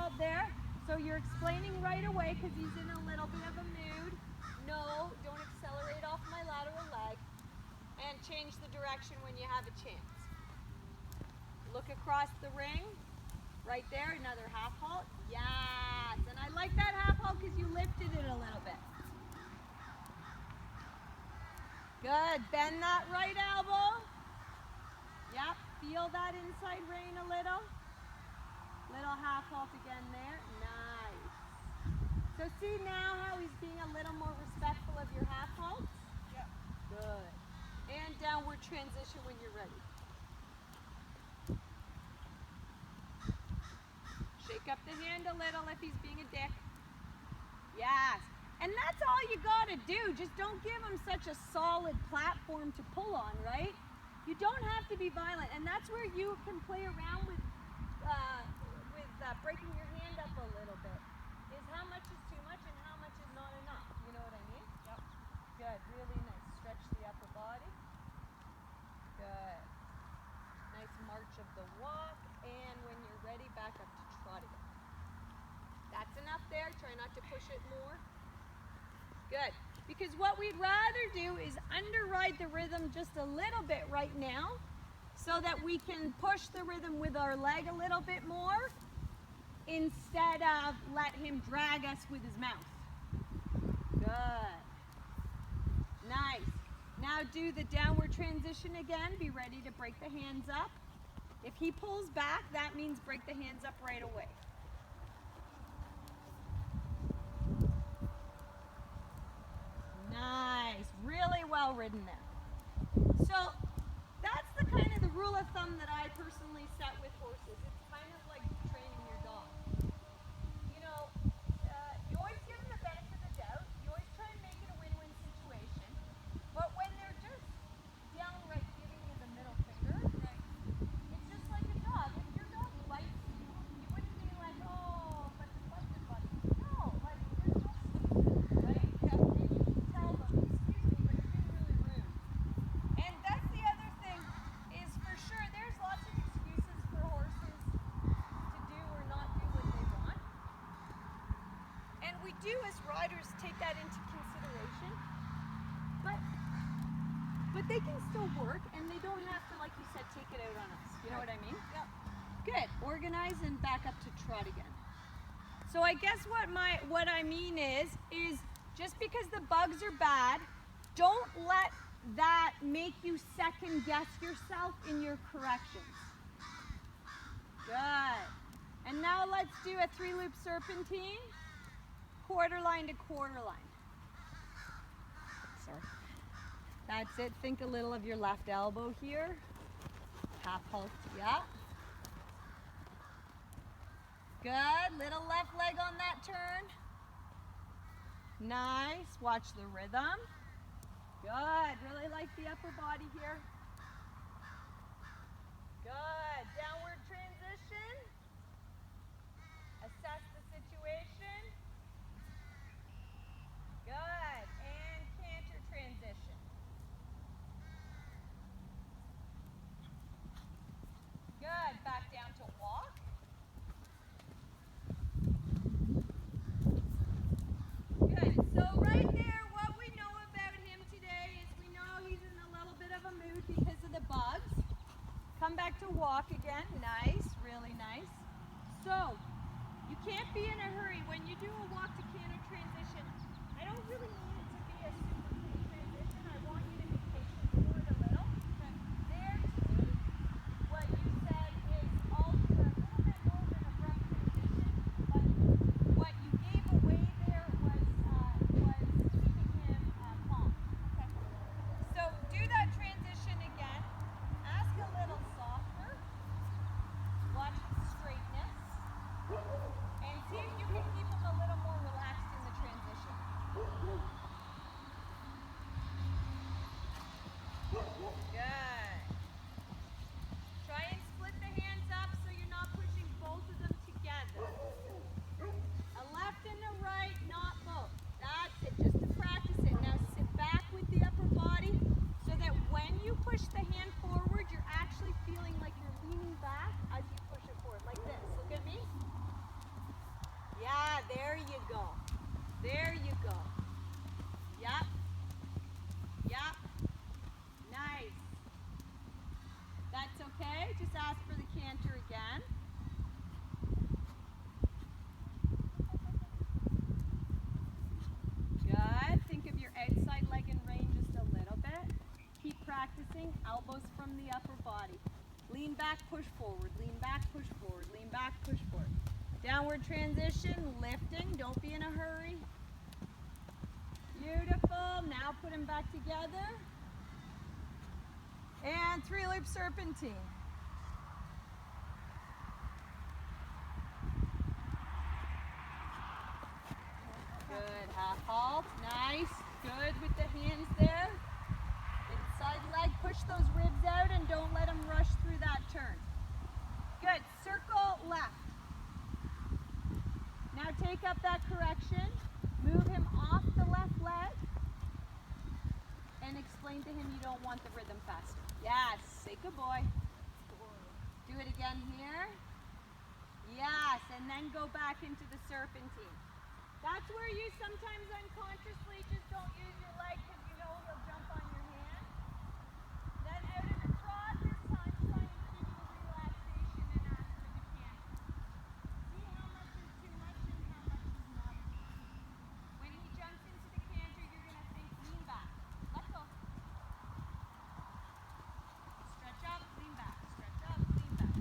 out there. So you're explaining right away because he's in a little bit of a mood. No, don't accelerate off my lateral leg. And change the direction when you have a chance. Look across the ring. Right there, another half halt. Yes, and I like that half halt because you lifted it a little bit. Good, bend that right elbow. Yep, feel that inside rein a little. Little half halt again there, nice. So see now how he's being a little more respectful of your half halts? Yep. Good. And downward transition when you're ready. Shake up the hand a little if he's being a dick. Yes. And that's all you gotta do. Just don't give him such a solid platform to pull on, right? You don't have to be violent. And that's where you can play around with breaking your hand up a little bit. Is how much is too much and how much is not enough. You know what I mean? Yep. Good. Really nice. Stretch the upper body. Good. Nice march of the walk. And when you're ready, back up to trot again. That's enough there. Try not to push it more. Good. Because what we'd rather do is underride the rhythm just a little bit right now so that we can push the rhythm with our leg a little bit more instead of let him drag us with his mouth. Good. Nice. Now do the downward transition again. Be ready to break the hands up. If he pulls back, that means break the hands up right away. Nice. Really well ridden there. So that's the kind of the rule of thumb that I personally set with horses. It's kind of like training your dog. You know, you always give them the benefit of the doubt. You always try and make it a win-win situation. But when they're just downright giving you the middle finger, right, it's just like a dog. If your dog likes you, you wouldn't be like, oh, but the busted buddy. No, like, there's no excuses, right? Yeah. And you can tell them, excuse me, but you're being really rude. And that's the other thing, is for sure, there's lots of excuses for horses to do or not do what they want. And we do, as riders, take that into consideration. But they can still work, and they don't have to, like you said, take it out on us. You know what I mean? Yep. Good. Organize and back up to trot again. So I guess what I mean is just because the bugs are bad, don't let that make you second guess yourself in your corrections. Good. And now let's do a 3-loop serpentine, quarter line to quarter line. Sorry. That's it. Think a little of your left elbow here. Half halt, yeah. Good. Little left leg on that turn. Nice. Watch the rhythm. Good. Really like the upper body here. Good. Downward transition. Assess the situation. Good. And canter transition. Good. Back down to walk. Good. So right there, what we know about him today is we know he's in a little bit of a mood because of the bugs. Come back to walk again. Nice. Really nice. So you can't be in a hurry. When you do a walk to canter transition, I don't really need it to be a super clean transition. I want you to be patient for it a little. Okay. There, to me, what you said is also a little bit more than a rough transition, but what you gave away there was keeping him calm. Okay. So do that transition again. Ask a little softer. Watch the straightness. And see if you can keep him a little more relaxed in the transition. Good. Try and split the hands up so you're not pushing both of them together. A left and a right, not both. That's it, just to practice it. Now sit back with the upper body so that when you push the hand forward, you're actually feeling like you're leaning back as you push it forward, like this. Look at me. There you go. Yep. Yep. Nice. That's okay. Just ask for the canter again. Good. Think of your outside leg in range just a little bit. Keep practicing. Elbows from the upper body. Lean back, push forward. Lean back, push forward. Lean back, push forward. Downward transition, lifting. Don't be in a hurry. Beautiful. Now put them back together. And 3-loop serpentine. Good. Half halt. Nice. Good with the hands there. Inside leg. Push those ribs out and don't let them rush through that turn. Good. Circle left. Now take up that correction. Move him off the left leg. And explain to him you don't want the rhythm faster. Yes. Say good boy. Do it again here. Yes. And then go back into the serpentine. That's where you sometimes unconsciously just don't use your leg because you know he'll jump on your hand. Then out of the trot this time, try and keep the relaxation and ask for the canter. See how much is too much and how much is not. When he jumps into the canter, you're going to think lean back. Let go. Stretch up, lean back. Stretch up, lean back.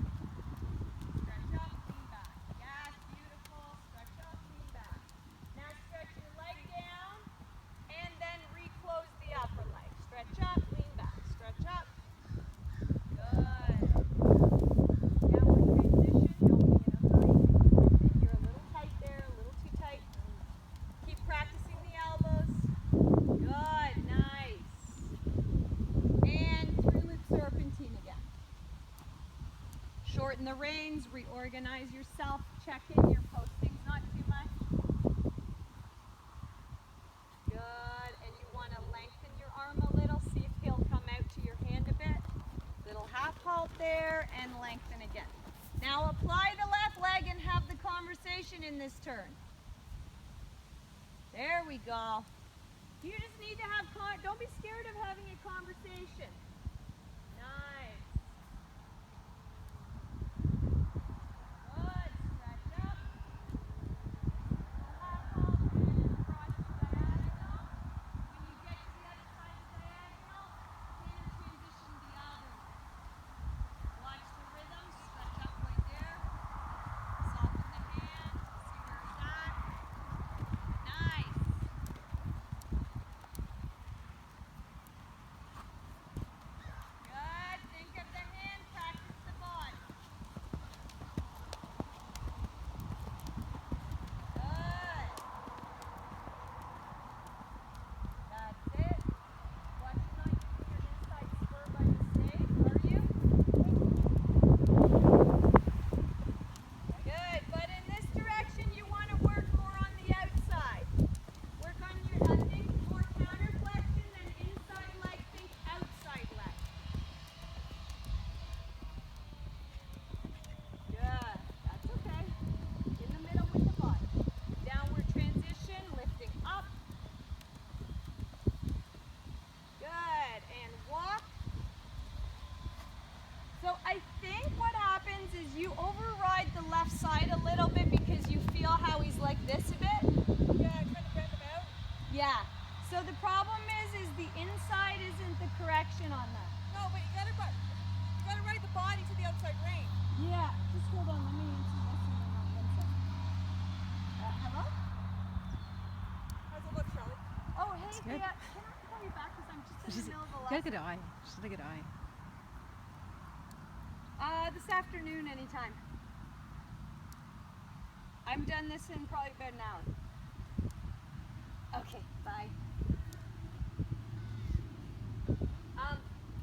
Stretch up, lean back. Yes, beautiful. Stretch up, lean back. Now stretch your leg down and then reclose the upper leg. Stretch up, lean back. Stretch up. Good. Downward transition. Don't be in a hurry. You're a little tight there, a little too tight. Keep practicing the elbows. Good. Nice. And 3-loop serpentine again. Shorten the reins. Reorganize yourself. Check in your posting's not too much. Good, and you want to lengthen your arm a little, see if he'll come out to your hand a bit. Little half halt there, and lengthen again. Now apply the left leg and have the conversation in this turn. There we go. You just need to have, don't be scared of having a conversation. Nice. Good, stretch up. Half halt and cross diagonal. When you get to the other side of diagonal, canter transition the other way. Watch the rhythm, stretch up right there. Soften the hand, see where it's at. Nice. Good, think of the hand, practice the body. Good. That's it. Watch you not using your inside spur by mistake, are you? Good, but in this direction you want to work more on the outside. Work on your, think more counter flexion than inside leg, think outside leg. Good, that's okay. In the middle with the body. Downward transition, lifting up. Good, and walk. So I think what happens is you override the left side a little bit because you feel how he's like this a bit. Yeah, trying to bend them out. Yeah. So the problem is the inside isn't the correction on that. No, but you gotta ride the body to the outside rein. Yeah. Just hold on. Let me answer this and then I'll answer. Hello? How's it look, Charlie? Oh, hey, That's hey, good. can I call you back because I'm just in She's the middle of a got a lesson. good eye. She's got a good eye. This afternoon, anytime. I'm done this in probably about an hour. Okay, bye.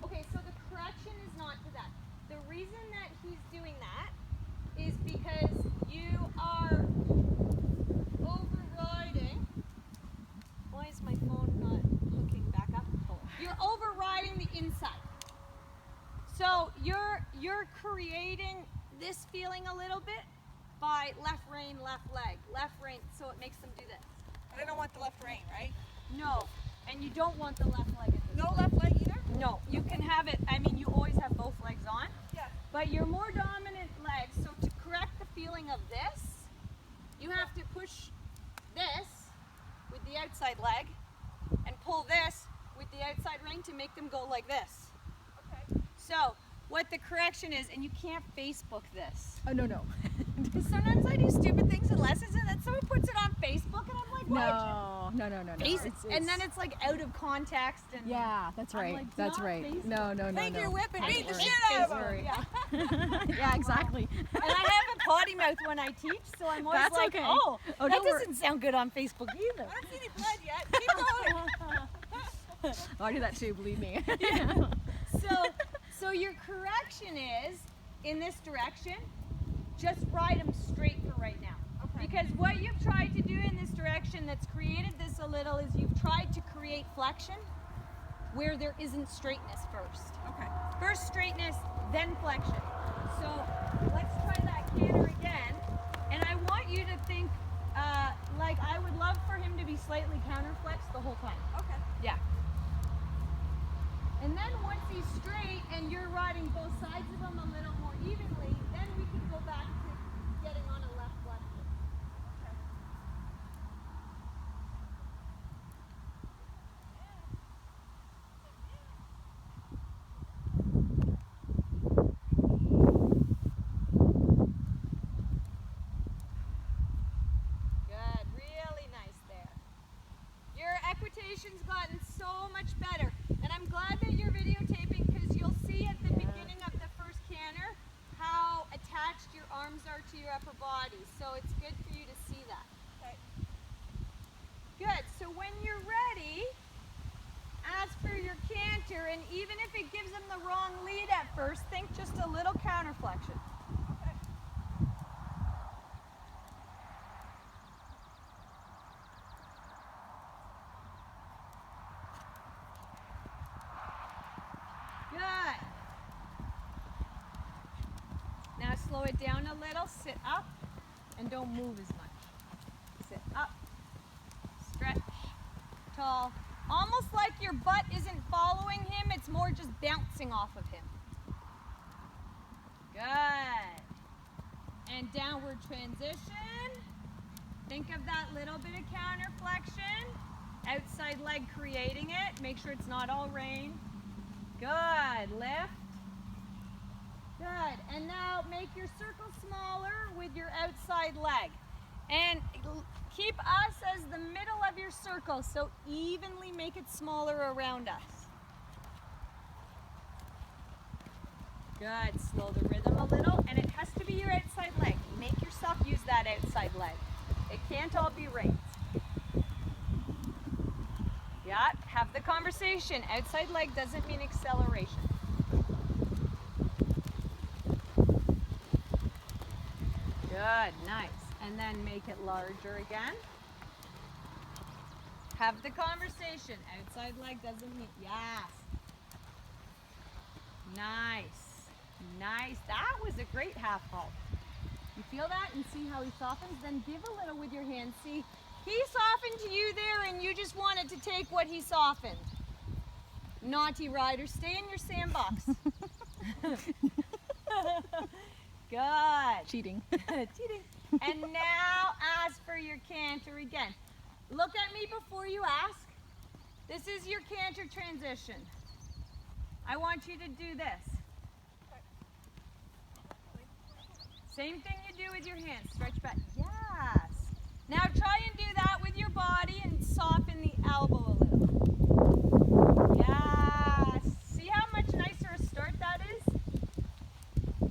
Okay, so the correction is not to that. The reason that he's doing that is because you are overriding. Why is my phone not hooking back up? Oh. You're overriding the inside. So you're creating this feeling a little bit by left rein, left leg, left rein, so it makes them do this. But I don't want the left rein, right? No, and you don't want the left leg at this No point. left leg either? No, you can have it, I mean, you always have both legs on, Yeah. but your more dominant leg, so to correct the feeling of this, you have to push this with the outside leg and pull this with the outside ring to make them go like this. Okay. So, what the correction is, and you can't Facebook this. Oh, no. Because sometimes I do stupid things in lessons and then someone puts it on Facebook and I'm like, why No. and then it's like out of context and Yeah, that's I'm right. like, That's not right. Facebook. No. Take your whip and I beat the worry. shit out of Sorry. them. Yeah. Yeah, exactly. And I have a potty mouth when I teach, so I'm always That's like, okay. oh, Oh, that don't worry. doesn't sound good on Facebook either. I don't see any blood yet. Keep going. Oh, I do that too, believe me. So your correction is, in this direction, just ride them straight for right now. Okay. Because what you've tried to do in this direction that's created this a little is you've tried to create flexion where there isn't straightness first. Okay. First straightness, then flexion. So let's try that canter again. And I want you to think, like I would love for him to be slightly counterflexed the whole time. Okay. Yeah. And then once he's straight and you're riding both sides of him a little more evenly, then we can go back to getting on a left flexion. Good, really nice there. Your equitation's gotten so much better. And I'm glad that you're videotaping because you'll see at the beginning of the first canter how attached your arms are to your upper body. So it's good for you to see that. Okay. Good, so when you're ready, ask for your canter, and even if it gives them the wrong lead at first, think just a little counterflexion. Okay. Good. Now slow it down a little, sit up, and don't move as much. Sit up, stretch, tall. Almost like your butt isn't following him, it's more just bouncing off of him. Good. And downward transition. Think of that little bit of counter flexion. Outside leg creating it. Make sure it's not all rein. Good. Lift. Good. And now make your circle smaller with your outside leg. And keep us as the middle of your circle, so evenly make it smaller around us. Good. Slow the rhythm a little, and it has to be your outside leg. Make yourself use that outside leg. It can't all be reins. Yeah, have the conversation. Outside leg doesn't mean acceleration. Good, nice. And then make it larger again. Have the conversation. Outside leg doesn't mean, yes. Nice, nice. That was a great half halt. You feel that and see how he softens? Then give a little with your hands. See, he softened to you there and you just wanted to take what he softened. Naughty rider, stay in your sandbox. Good. Cheating. Cheating. And now ask for your canter again. Look at me before you ask. This is your canter transition. I want you to do this. Same thing you do with your hands. Stretch back. Yes. Now try and do that with your body and soften the elbow a little. Yes. See how much nicer a start that is?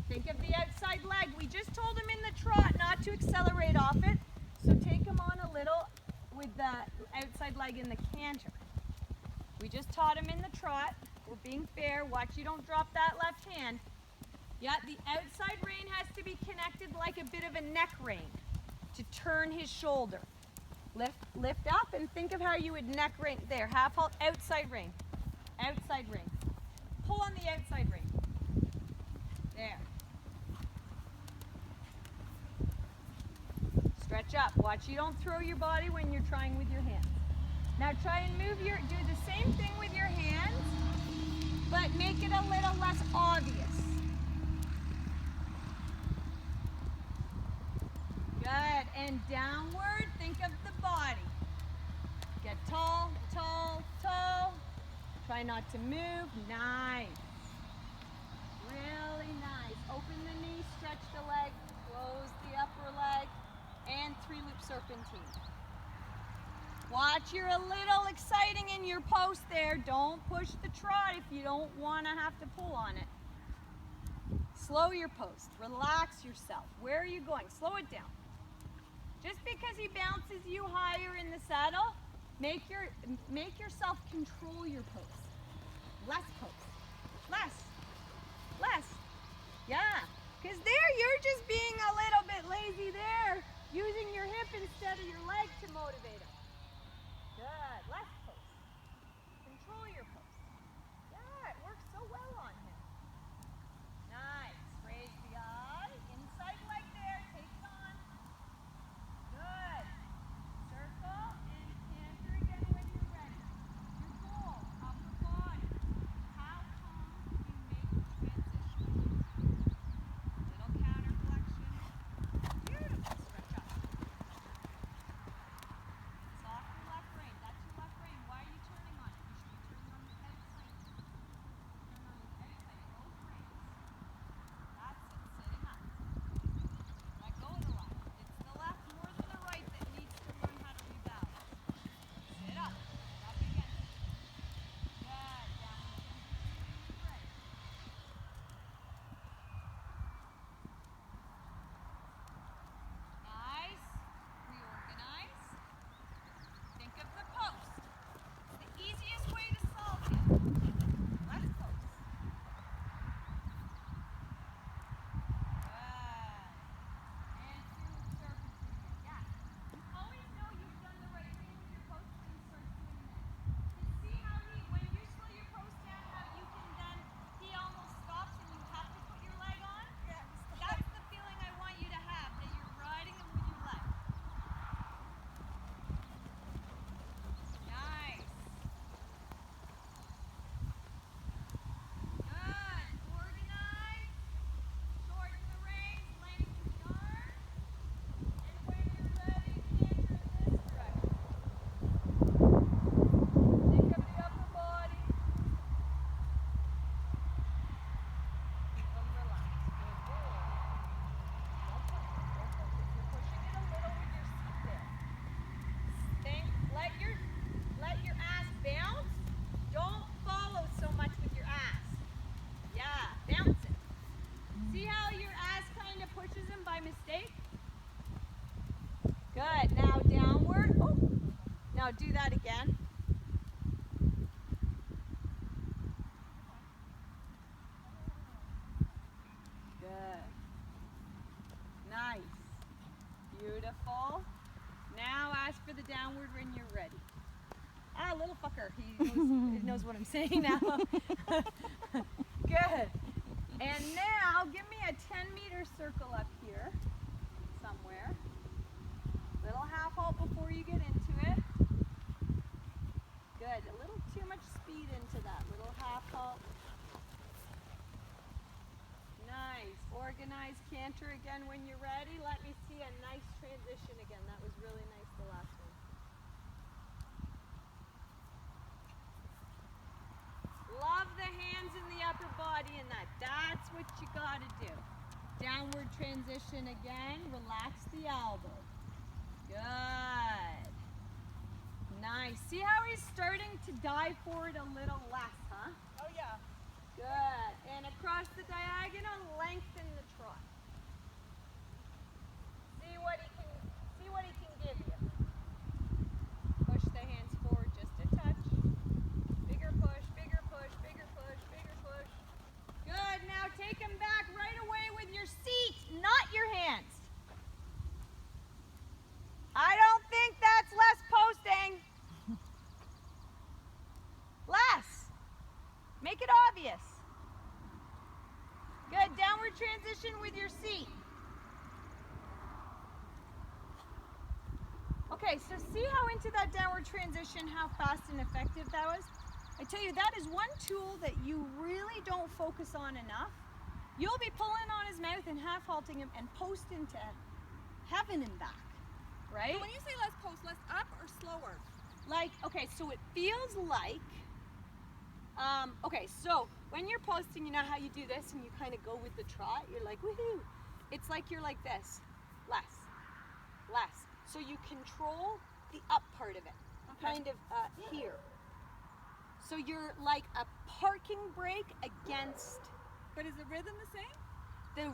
Think of the outside leg. We just told him in the trot not to accelerate off it. So take him on a little with the outside leg in the canter. We just taught him in the trot. We're being fair. Watch you don't drop that left hand. Yeah, the outside rein has to be connected like a bit of a neck rein to turn his shoulder. Lift up and think of how you would neck rein. There, half halt, outside rein. Outside rein. Pull on the outside rein. There. Stretch up. Watch you don't throw your body when you're trying with your hands. Now try and do the same thing with your hands, but make it a little less obvious. Good, and downward, think of the body. Get tall, tall, tall. Try not to move, nice. Really nice. Open the knee, stretch the leg, close the upper leg, and 3-loop serpentine. Watch, you're a little exciting in your post there. Don't push the trot if you don't want to have to pull on it. Slow your post, relax yourself. Where are you going? Slow it down. Just because he bounces you higher in the saddle, make yourself control your post. Less post. Less. Yeah. Because there you're just being a little bit lazy there, using your hip instead of your leg to motivate him. Good. Less post. Control your post. Yeah, it works so well on him. Nice. Raise the eye. Inside leg there. Take it on. Good. Circle and canter again when you're ready. Your goal, upper body. How calm can you make the transition? Little counter flexion. Beautiful. Stretch up. Softer left rein. That's your left rein. Why are you turning on it? You should be turning on the outside. Turn on the outside of both reins. That's it. Sitting up. Let go of the left. It's the left more than the right that needs to learn how to rebalance. Sit up. Up again. Good. Downward transition. Right. Nice. Reorganize. Think of the post. It's the easiest way to solve it. Left post. Good. And 2-loop serpentine again. Yeah. You always know you've done the right thing with your post when you start doing this. And see how when you slow your post down, how you can then, he almost stops and you have to put your leg on? Yeah. That's the feeling I want you to have, that you're riding him with your leg. Nice. Good. Organize. Shorten the reins, lengthen the arm. And when you're ready, canter in this direction. Think of the upper body. Keep them relaxed. Good boy. Don't push it. You're pushing it a little with your seat there. Let your ass bounce. Don't follow so much with your ass. Yeah, bounce it. See how your ass kind of pushes him by mistake? Good. Now downward. Oh. Now do that again. Good. Nice. Beautiful. Now ask for the downward when you're ready. Ah, little fucker. He knows what I'm saying now. Good. And now give me a 10-meter circle up here somewhere. Little half halt before you get into it. Good. A little too much speed into that. Little half halt. Nice. Organize, canter again when you're ready. Let me see a nice transition again. That was really nice, the last one. Love the hands and the upper body in that. That's what you gotta do. Downward transition again. Relax the elbow. Good. Nice. See how he's starting to dive forward a little less, huh? Oh yeah. Good. And across the diagonal, lengthen the trot. See what he can give you. Push the hands forward just a touch. Bigger push, bigger push, bigger push, bigger push. Good. Now take him back right away with your seat, not your hands. I don't think that's less posting. Less. Make it obvious. Good. Downward transition with your seat. Okay, so see how into that downward transition, how fast and effective that was? I tell you, that is one tool that you really don't focus on enough. You'll be pulling on his mouth and half halting him and posting to heaven and back, right? So when you say less post, less up or slower? Like, okay, so it feels like, okay, so when you're posting, you know how you do this and you kind of go with the trot? You're like, woohoo. It's like you're like this, less. So you control the up part of it, kind of here. So you're like a parking brake against. But is the rhythm the same?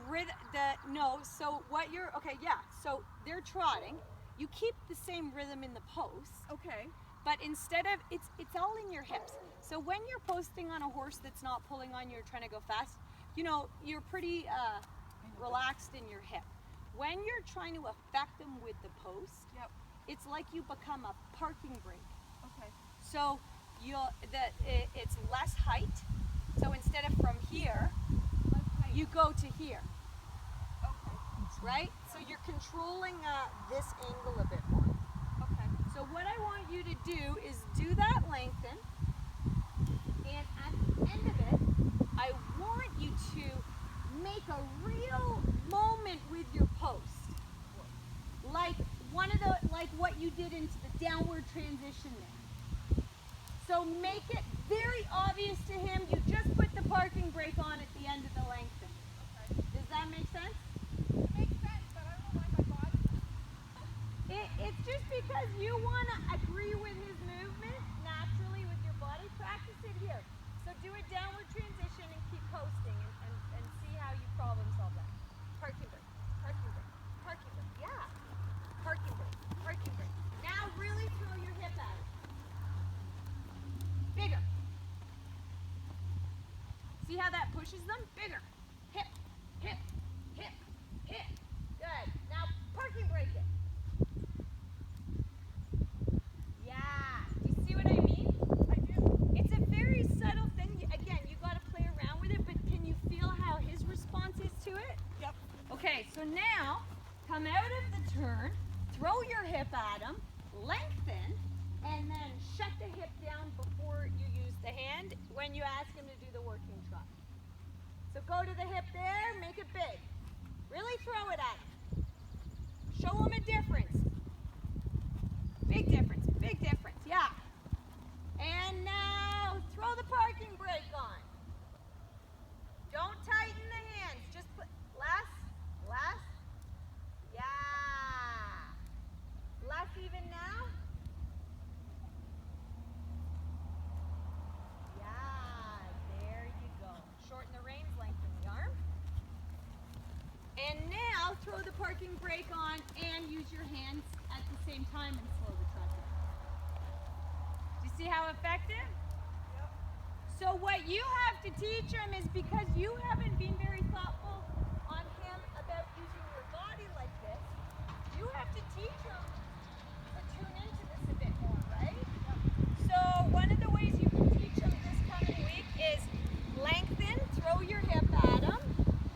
No, so what you're, okay, yeah, so they're trotting. You keep the same rhythm in the post. Okay. But instead of, it's all in your hips. So when you're posting on a horse that's not pulling on you or trying to go fast, you know, you're pretty relaxed in your hip. When you're trying to affect them with the post, Yep. it's like you become a parking brake. Okay. So it's less height. So instead of from here, Less height. you go to here, Okay. right? So you're controlling this angle a bit more. Okay. So what I want you to do is do that lengthen, and at the end of it, I want you to make a real moment with your post. Like like what you did into the downward transition there. So make it very obvious to him, you just put the parking brake on at the end of the lengthen. Okay. Does that make sense? It makes sense, but I don't know why my body. It's just because you want to agree with his movement naturally with your body. Practice it here. So do a downward transition and keep posting and see how you problem solve that. Parking brake, parking brake, parking brake. Yeah. Parking brake, parking brake. Now really throw your hip at it. Bigger. See how that pushes them? Bigger. Hip, hip, hip, hip. Good. Now parking brake it. Yeah. Do you see what I mean? I do. It's a very subtle thing. Again, you got to play around with it, but can you feel how his response is to it? Yep. Okay, so now come out of the turn, throw your hip at him, lengthen, and then shut the hip down before you use the hand when you ask him to do the working trot. So go to the hip there, make it big. Really throw it at him. Show him a difference. Big difference, yeah. And now throw the parking brake on. Don't tighten the hands, just put less. Yeah. Less even now. Yeah, there you go. Shorten the reins, lengthen the arm. And now throw the parking brake on and use your hands at the same time and slow the trot down. Do you see how effective? Yep. So what you have to teach him is, because you haven't been very thoughtful on him about using your body like this, you have to teach him to tune into this a bit more, right? Yep. So one of the ways you can teach him this coming week is lengthen, throw your hip at him,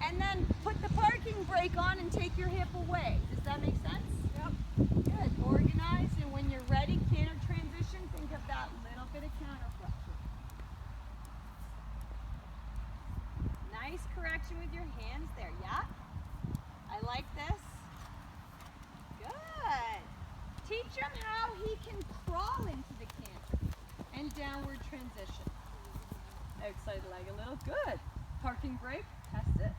and then put the parking brake on and take your hip away. Does that make sense? Yep. Good. Organize, and when you're ready, canter transition, think of that little bit of counter flexion. Nice correction with your hands there, yeah? I like this. Good. Teach him how he can crawl into the canter and downward transition. Outside leg a little. Good. Parking brake. Test it.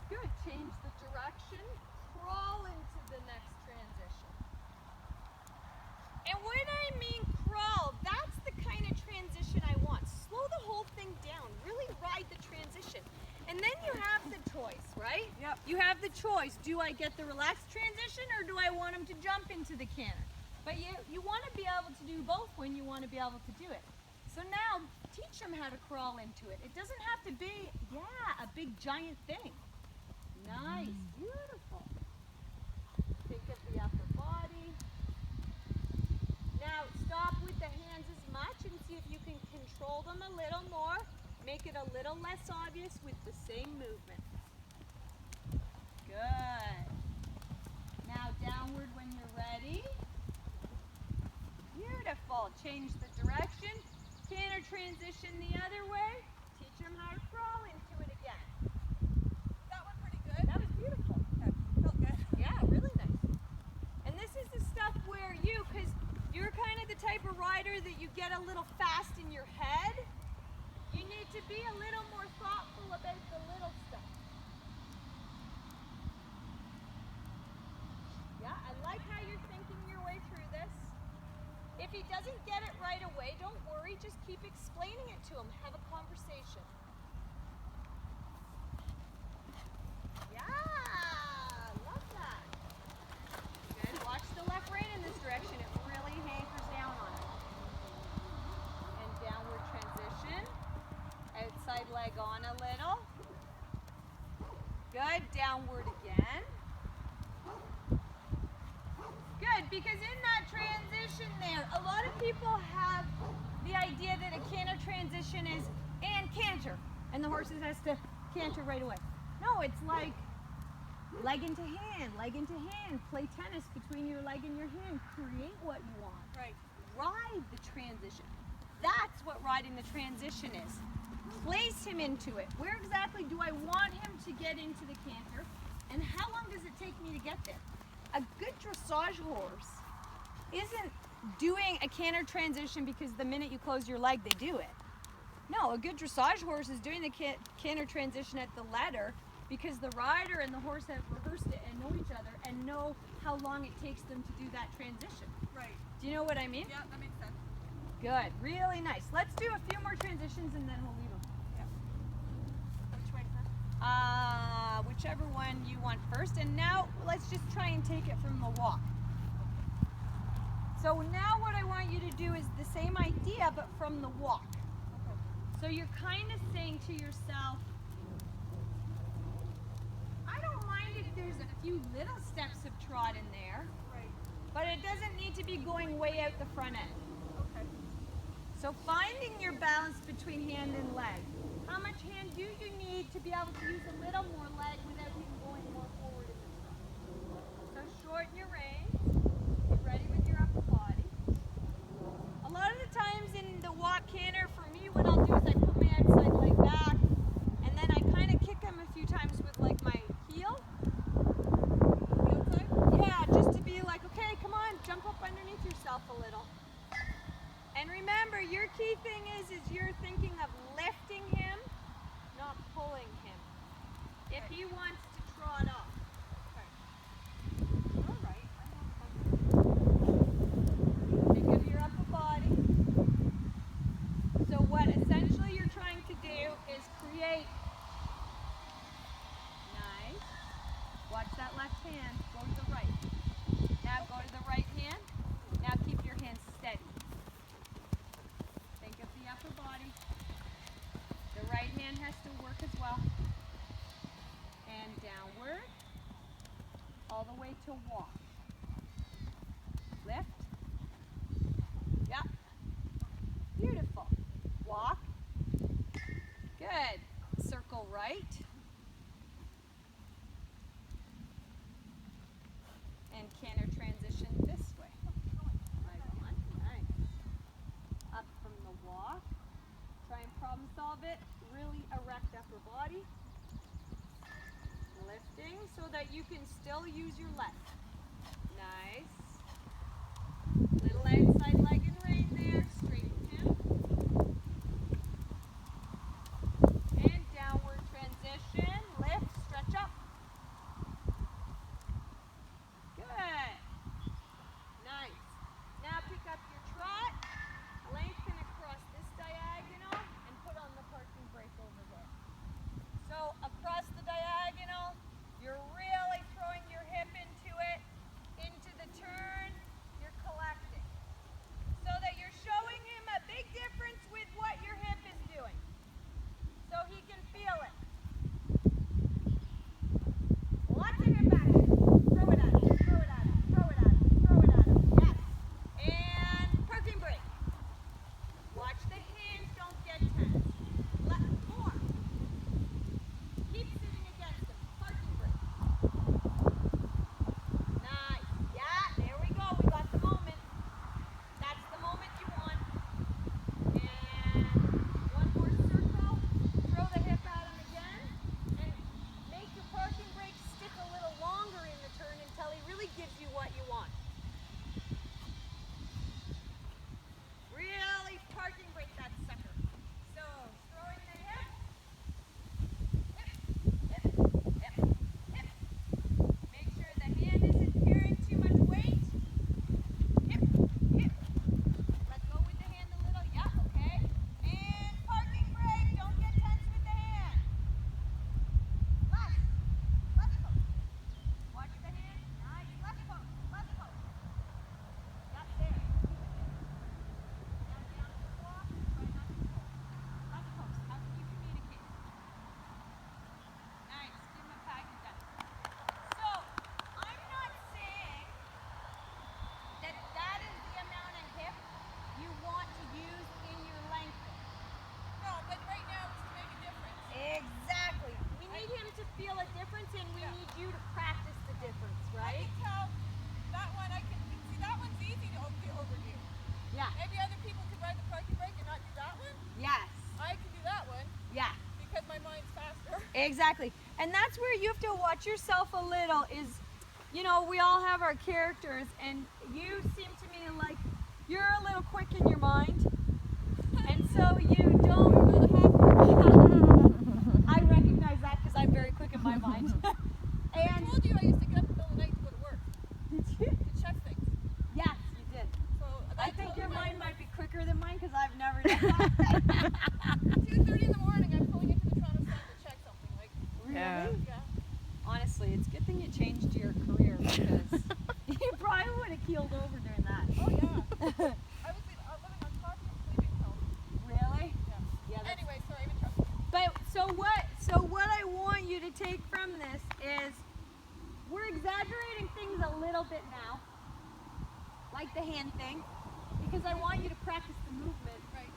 Good. Change the direction. Crawl into the next transition. And when I mean crawl, that's the kind of transition I want. Slow the whole thing down. Really ride the transition. And then you have the choice, right? Yep. You have the choice. Do I get the relaxed transition, or do I want him to jump into the canter? But you want to be able to do both when you want to be able to do it. So now teach him how to crawl into it. It doesn't have to be, a big giant thing. Nice, beautiful. Think of the upper body. Now stop with the hands as much and see if you can control them a little more. Make it a little less obvious with the same movement. Good. Now downward when you're ready. Beautiful. Change the direction. Canter transition the other way. Teach them how to crawl into it again. That one pretty good. That was beautiful. Okay. Felt good. Yeah, really nice. And this is the stuff where because you're kind of the type of rider that you get a little fast in your head, you need to be a little more thoughtful about the little stuff. Yeah, I like how you're thinking your way through this. If he doesn't get it right away, don't worry, just keep explaining it to him. Have a conversation. Yeah, love that. Good. Watch the left rein in this direction. It really hankers down on it. And downward transition. Outside leg on a little. Good. Downward again. Good, because in that transition there, a lot of people have the idea that a canter transition is and canter, and the horse has to canter right away. No, it's like leg into hand, play tennis between your leg and your hand, create what you want. Right. Ride the transition. That's what riding the transition is. Place him into it. Where exactly do I want him to get into the canter, and how long does it take me to get there? A good dressage horse isn't doing a canter transition because the minute you close your leg, they do it. No, a good dressage horse is doing the canter transition at the letter because the rider and the horse have rehearsed it and know each other and know how long it takes them to do that transition. Right. Do you know what I mean? Yeah, that makes sense. Good, really nice. Let's do a few more transitions and then we'll leave them. Yeah. Which way first? Whichever one you want first. And now let's just try and take it from the walk. So now what I want you to do is the same idea but from the walk. Okay. So you're kind of saying to yourself, I don't mind if there's a few little steps of trot in there, Right. but it doesn't need to be going way out the front end. Okay. So finding your balance between hand and leg. How much hand do you need to be able to use a little more leg without him going more forward in the trot? So shorten your reins. Get ready with your upper body. A lot of the times in the walk canter, for me, what I'll do is I put my outside leg back, and then I kind of kick him a few times with like my heel. The outside? Yeah, just to be like, okay, come on, jump up underneath yourself a little. And remember, your key thing is you're thinking of lifting him, not pulling him. If he wants to trot off. Okay. All right. Think of your upper body. So what essentially you're trying to do is create. Nice. Watch that left hand. Go to the right. Now go to the right hand. Now keep your hands steady. Think of the upper body. The right hand has to work as well. And downward. All the way to walk. Lift. Yep. Beautiful. Walk. Good. Circle right. And canter transition this way. Right on. Nice. Up from the walk. Try and problem solve it. Really erect upper body. Lifting so that you can still use your leg. Nice. Little outside leg and rein there. Straighten him. And downward transition. Lift. Stretch up. Good. Nice. Now pick up your trot. Lengthen across this diagonal and put on the parking brake over there. So across the diagonal, you're really throwing your hip into it. gives you what you want. Really parking brake that sucker. So throwing the hip, hip, hip, hip. Make sure the hand isn't carrying too much weight. Hip, hip. Let go with the hand a little. Yeah, okay. And parking brake. Don't get tense with the hand. Left. Left post. Watch the hand. Nice. Left post. Left post. Yep, there. Down, down to the walk. Try not to pull. Left post. How can you communicate? Nice. Give him a pat. You're done. So, I'm not saying that that is the amount of hip you want to use in your length. No, but right now it's to make a difference. Exactly. We need him to feel a difference, and we need you to practice the difference, I right? can tell that one. I can see that one's easy to overdo. Yeah. Maybe other people could ride the parking brake and not do that one. Yes. I can do that one Yeah. because my mind's faster. Exactly. And that's where you have to watch yourself a little is, you know, we all have our characters, and you seem to me like you're a little quick in your mind. And so you don't I recognize that because I'm very quick in my mind. I And told you I used to get up in the middle of the night to go to work did you? to check things. Yes, you did. So I think told your you mind might be quicker than mine because I've never done that. 2:30 in the morning, I'm pulling into the Toronto Sun to check something. Like, Yeah. Really? yeah. Honestly, it's a good thing you changed your career because you probably would have keeled over doing that. Oh yeah. I was living on coffee and sleeping pills. Really? Yeah. Yeah. That's, Anyway, sorry, I'm interrupting. but so what I want you to take from this is we're exaggerating things a little bit now, like the hand thing, because I want you to practice the movement. Right.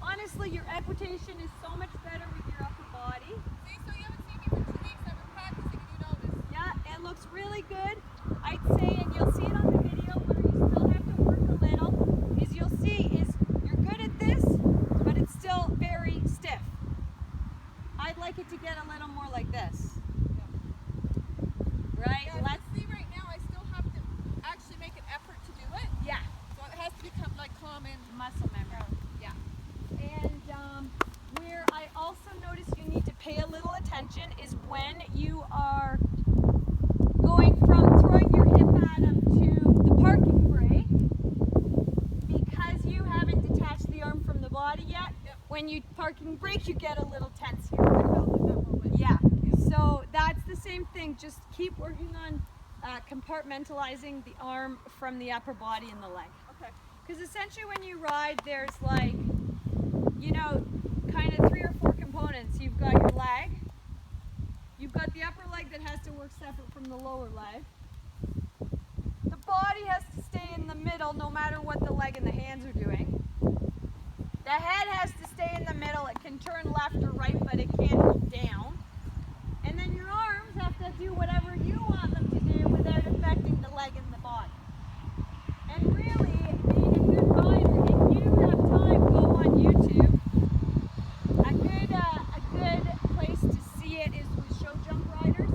Honestly, your equitation is so much better with your upper body. See, so you haven't seen me for 2 weeks. I've been practicing, and you notice. Yeah, it looks really good. I'd say, and you'll see it on the video where you still have to work a little, is you'll see is you're good at this, but it's still very stiff. I'd like it to get a little more like this. Right? Yeah, Let's, see, right now I still have to actually make an effort to do it. yeah, So it has to become like common. muscle memory. Yeah. And where I also notice you need to pay a little attention is when you are going from throwing your hip at him to the parking brake, because you haven't detached the arm from the body yet. Yep. When you parking brake, you get a little tense here. I felt it that moment. Yeah. So that's the same thing. Just keep working on compartmentalizing the arm from the upper body and the leg. Okay. Because essentially when you ride, there's like, you know, kind of 3 or 4 components. You've got your leg. You've got the upper leg that has to work separate from the lower leg. The body has to stay in the middle no matter what the leg and the hands are doing. The head has to stay in the middle. It can turn left or right, but it can't go down. And then your arms have to do whatever you want them to do without affecting the leg and the body. And really, being a good rider, if you have time, go on YouTube. A good place to see it is with show jump riders.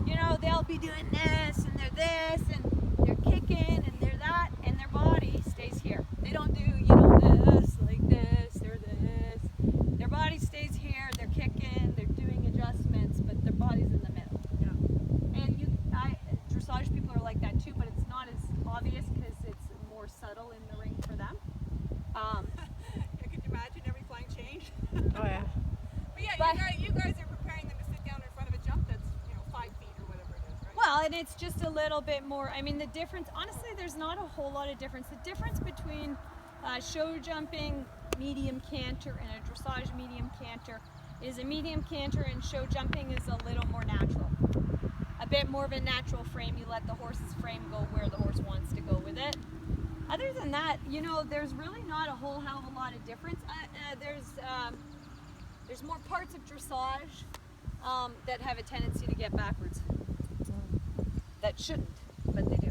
You know, they'll be doing this, and they're this, and they're kicking, and they're that, and their body stays here. They don't do, you know, this, like this, or this. Their body stays here, they're kicking, they're doing adjustments, but their body's in the middle. Yeah. And dressage people are like that too, but it's not as obvious because it's more subtle in the ring for them. Could you imagine every flying change? Oh yeah. But yeah, But- you guys are preparing them to sit down in front of a jump that's 5 feet or whatever it is, right? Well, and it's just a little bit more, I mean, the difference, honestly, there's not a whole lot of difference. The difference between show jumping medium canter and a dressage medium canter is a medium canter and show jumping is a little more natural. A bit more of a natural frame. You let the horse's frame go where the horse wants to go with it. Other than that, you know, there's really not a whole hell of a lot of difference. There's more parts of dressage that have a tendency to get backwards. That shouldn't, but they do.